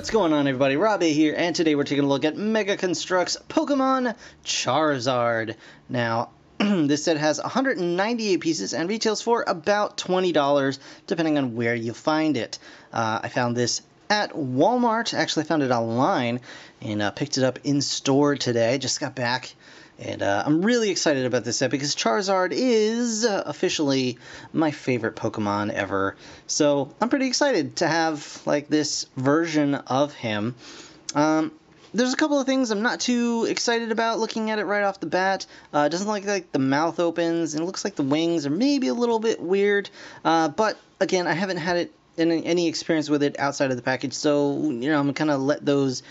What's going on, everybody? Robbie here, and today we're taking a look at Mega Construx Pokemon Charizard. Now, this set has 198 pieces and retails for about $20, depending on where you find it. I found this at Walmart. Actually, I found it online and picked it up in store today. Just got back. And I'm really excited about this set because Charizard is officially my favorite Pokemon ever. So I'm pretty excited to have like this version of him. There's a couple of things I'm not too excited about looking at it right off the bat. It doesn't look like the mouth opens, and it looks like the wings are maybe a little bit weird. But again, I haven't had any experience with it outside of the package, so you know I'm gonna let those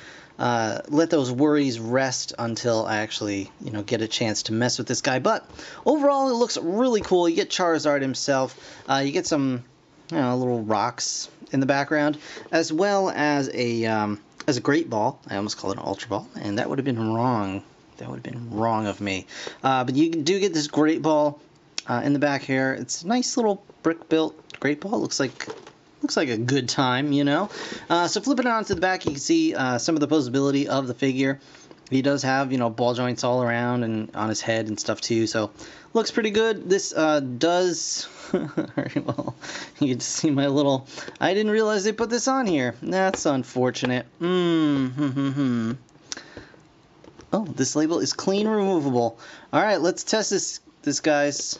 worries rest until I actually, get a chance to mess with this guy. But overall, it looks really cool. You get Charizard himself. You get some, little rocks in the background, as well as a Great Ball. I almost called it an Ultra Ball, and that would have been wrong. That would have been wrong of me. But you do get this Great Ball in the back here. It's a nice little brick-built Great Ball. Looks like a good time, So flipping it onto the back, you can see some of the posability of the figure. He does have, ball joints all around and on his head and stuff too, so looks pretty good. This does... Very well, you can see my little... I didn't realize they put this on here. That's unfortunate. Oh, this label is clean removable. Alright, let's test this guy's...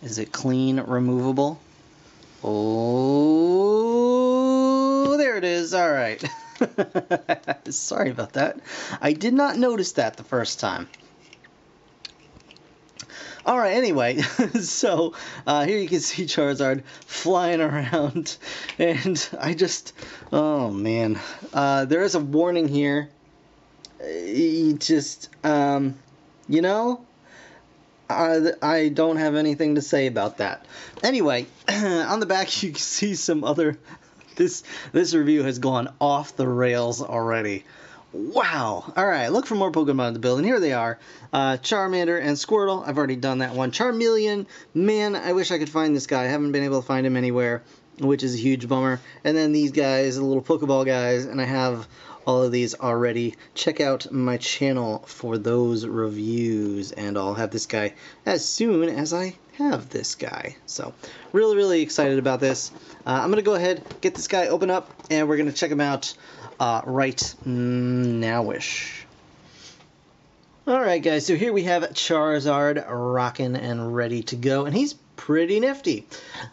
Is it clean removable? Oh, there it is. All right. Sorry about that. I did not notice that the first time. All right, anyway, so here you can see Charizard flying around, and I just, oh man, there is a warning here. I don't have anything to say about that. Anyway, on the back you can see some other... This review has gone off the rails already. Wow! Alright, look for more Pokemon in the build, and here they are. Charmander and Squirtle. I've already done that one. Charmeleon. Man, I wish I could find this guy. I haven't been able to find him anywhere, which is a huge bummer. And then these guys, the little Pokeball guys, and I have... all of these already. Check out my channel for those reviews, and I'll have this guy as soon as I have this guy. So really excited about this. I'm gonna go ahead, get this guy open up, and we're gonna check him out right now-ish. Alright guys, so here we have Charizard rocking and ready to go, and he's pretty nifty.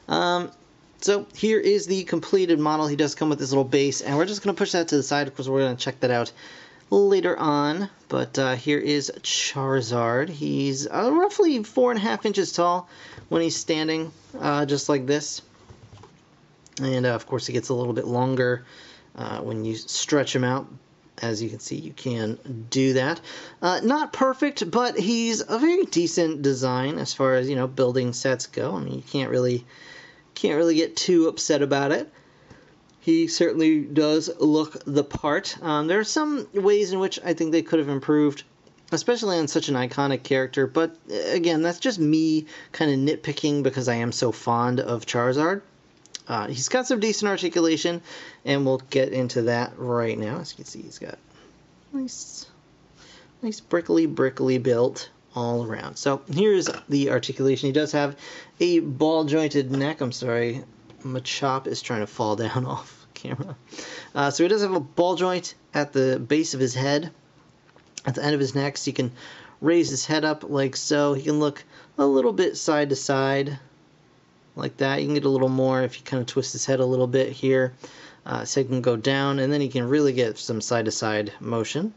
So here is the completed model. He does come with this little base, and we're just going to push that to the side. Of course, we're going to check that out later on. But here is Charizard. He's roughly 4.5 inches tall when he's standing, just like this. And of course, he gets a little bit longer when you stretch him out. As you can see, you can do that. Not perfect, but he's a very decent design as far as, building sets go. I mean, you can't really get too upset about it. He certainly does look the part. There are some ways in which I think they could have improved, especially on such an iconic character, but again, that's just me kind of nitpicking because I am so fond of Charizard. He's got some decent articulation, and we'll get into that right now. As you can see, he's got nice brickly built all around. So here's the articulation. He does have a ball jointed neck. I'm sorry, Machop is trying to fall down off camera. So he does have a ball joint at the base of his head, at the end of his neck, so you can raise his head up like so. He can look a little bit side to side like that. You can get a little more if you kind of twist his head a little bit here. So he can go down, and then he can really get some side to side motion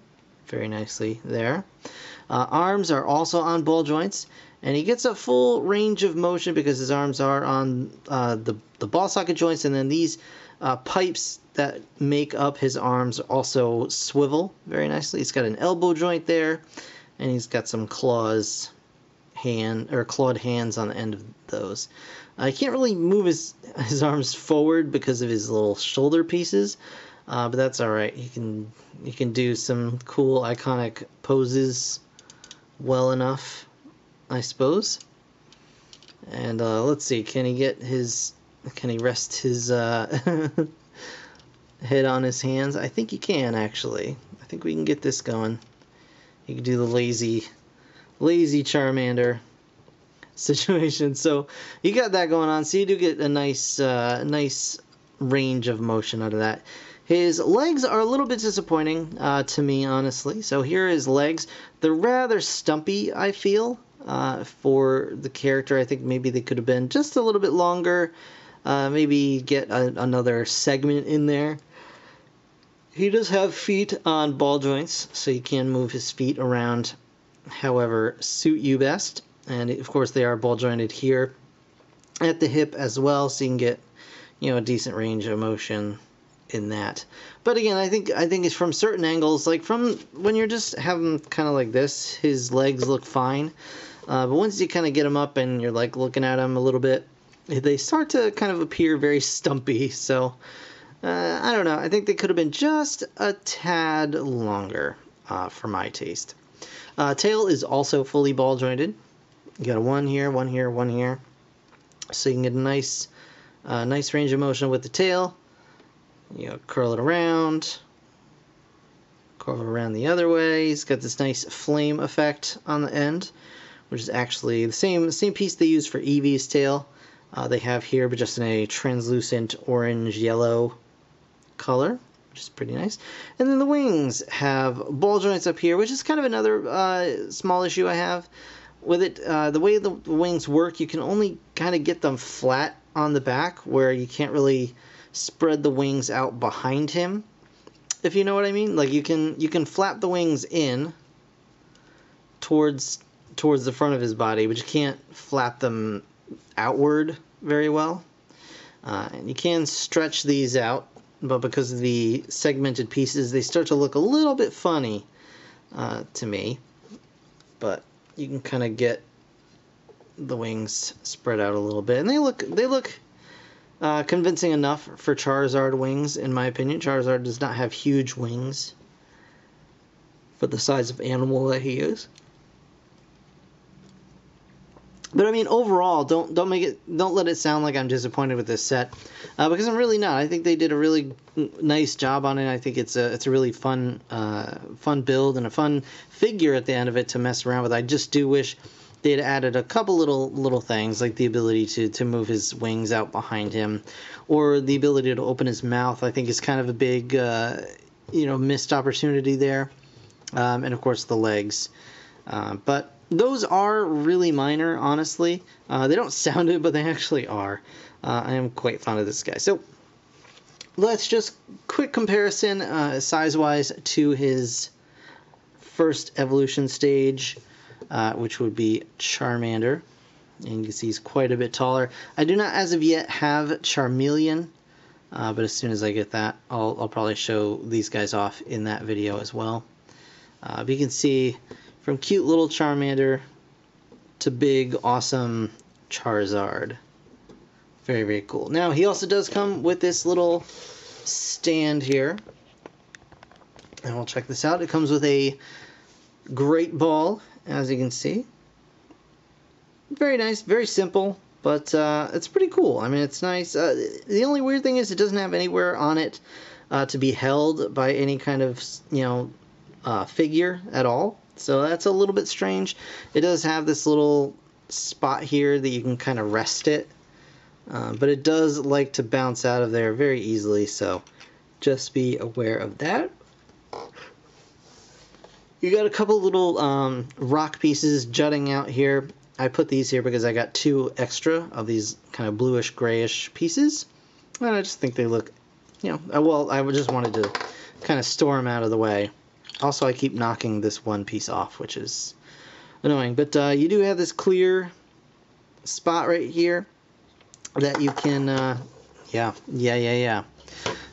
very nicely there. Arms are also on ball joints, and he gets a full range of motion because his arms are on the ball socket joints, and then these pipes that make up his arms also swivel very nicely. He's got an elbow joint there, and he's got some clawed hands on the end of those. He can't really move his arms forward because of his little shoulder pieces, but that's all right. He can do some cool iconic poses well enough, I suppose. And, let's see, can he rest his, head on his hands. I think you can, actually. I think we can get this going. You can do the lazy Charmander situation. So you got that going on. So you do get a nice range of motion out of that. His legs are a little bit disappointing to me, honestly. So here are his legs. They're rather stumpy, I feel, for the character. I think maybe they could have been just a little bit longer. Maybe get another segment in there. He does have feet on ball joints, so you can move his feet around however suit you best. And of course they are ball jointed here at the hip as well, so you can get, you know, a decent range of motion in that. But again, I think it's from certain angles, like from when you're just having kind of like this, his legs look fine. But once you kind of get him up and you're like looking at him a little bit, they start to kind of appear very stumpy. So I don't know. I think they could have been just a tad longer for my taste. Tail is also fully ball jointed. You got a one here, one here, one here. So you can get a nice range of motion with the tail. You know, curl it around the other way. He's got this nice flame effect on the end, which is actually the same piece they use for Eevee's tail. They have here, but just in a translucent orange-yellow color, which is pretty nice. And then the wings have ball joints up here, which is kind of another small issue I have with it. The way the wings work, you can only kind of get them flat on the back, where you can't really spread the wings out behind him, if you know what I mean. Like you can flap the wings in towards the front of his body, but you can't flap them outward very well. And you can stretch these out, but because of the segmented pieces, they start to look a little bit funny to me. But you can kind of get the wings spread out a little bit, and they look convincing enough for Charizard wings, in my opinion. Charizard does not have huge wings for the size of animal that he is. But I mean, overall, don't let it sound like I'm disappointed with this set, because I'm really not. I think they did a really nice job on it. I think it's a really fun build and a fun figure at the end of it to mess around with. I just do wish they'd added a couple little things, like the ability to move his wings out behind him, or the ability to open his mouth. I think is kind of a big missed opportunity there, and of course the legs, but those are really minor, honestly. They don't sound it, but they actually are. I am quite fond of this guy. So let's just quick comparison size-wise to his first evolution stage, which would be Charmander. And you can see he's quite a bit taller. I do not, as of yet, have Charmeleon, but as soon as I get that, I'll probably show these guys off in that video as well. But you can see from cute little Charmander to big, awesome Charizard. Very, very cool. Now, he also does come with this little stand here. And we'll check this out. It comes with a great ball, as you can see. Very nice, very simple, but it's pretty cool. I mean, it's nice. The only weird thing is it doesn't have anywhere on it to be held by any kind of, figure at all. So that's a little bit strange. It does have this little spot here that you can kind of rest it, but it does like to bounce out of there very easily, so just be aware of that. You got a couple little rock pieces jutting out here. I put these here because I got 2 extra of these kind of bluish grayish pieces, and I just think they look, well, I just wanted to kind of store them out of the way. Also, I keep knocking this one piece off, which is annoying. But you do have this clear spot right here that you can, yeah.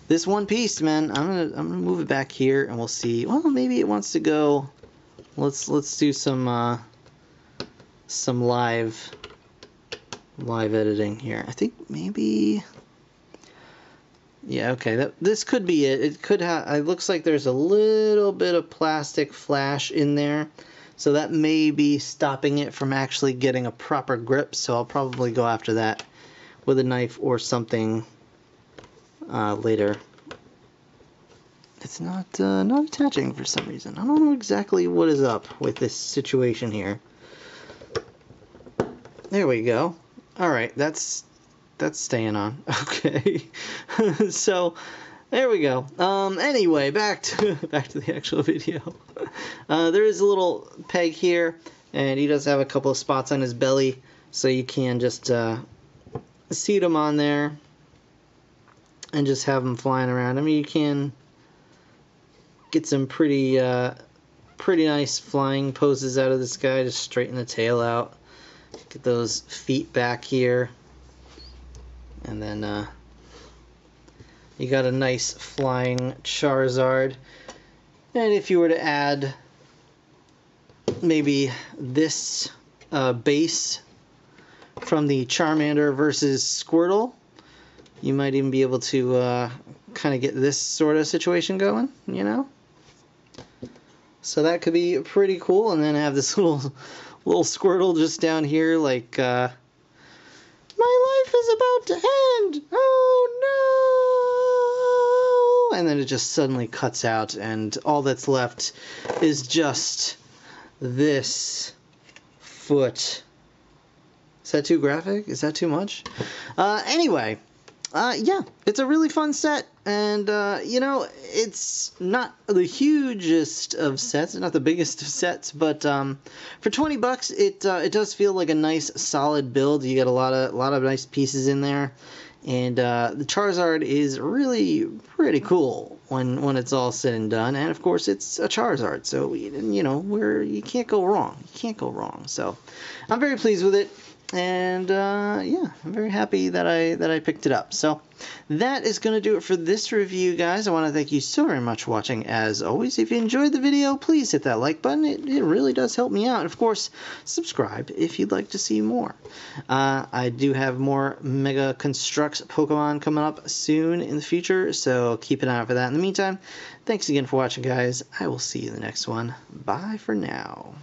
This one piece, man, I'm gonna move it back here, and we'll see. Well, maybe it wants to go. Let's do some live editing here. I think maybe. Yeah, okay, this could be it. It could have, it looks like there's a little bit of plastic flash in there, so that may be stopping it from actually getting a proper grip, so I'll probably go after that with a knife or something later it's not attaching for some reason. I don't know exactly what is up with this situation here. There we go. All right, that's staying on. Okay. So there we go. Anyway, back to the actual video. There is a little peg here, and he does have a couple of spots on his belly, so you can just seat him on there and just have him flying around. I mean, you can get some pretty nice flying poses out of this guy. Just straighten the tail out, get those feet back here, and then you got a nice flying Charizard. And if you were to add maybe this base from the Charmander versus Squirtle, you might even be able to kind of get this sort of situation going, you know? So that could be pretty cool. And then have this little Squirtle just down here like, my life is about to end! Oh no! And then it just suddenly cuts out, and all that's left is just this foot. Is that too graphic? Is that too much? Anyway, yeah, it's a really fun set, and, you know, it's not the hugest of sets, not the biggest of sets, but for 20 bucks, it does feel like a nice, solid build. You get a lot of nice pieces in there, and the Charizard is really pretty cool when it's all said and done, and of course, it's a Charizard, so, you know, you can't go wrong. You can't go wrong, so I'm very pleased with it. And yeah, I'm very happy that I picked it up. So that is going to do it for this review, guys. I want to thank you so very much for watching. As always, if you enjoyed the video, please hit that like button. It really does help me out. And of course, subscribe if you'd like to see more. I do have more Mega Construx Pokemon coming up soon in the future, so keep an eye out for that. In the meantime, thanks again for watching, guys. I will see you in the next one. Bye for now.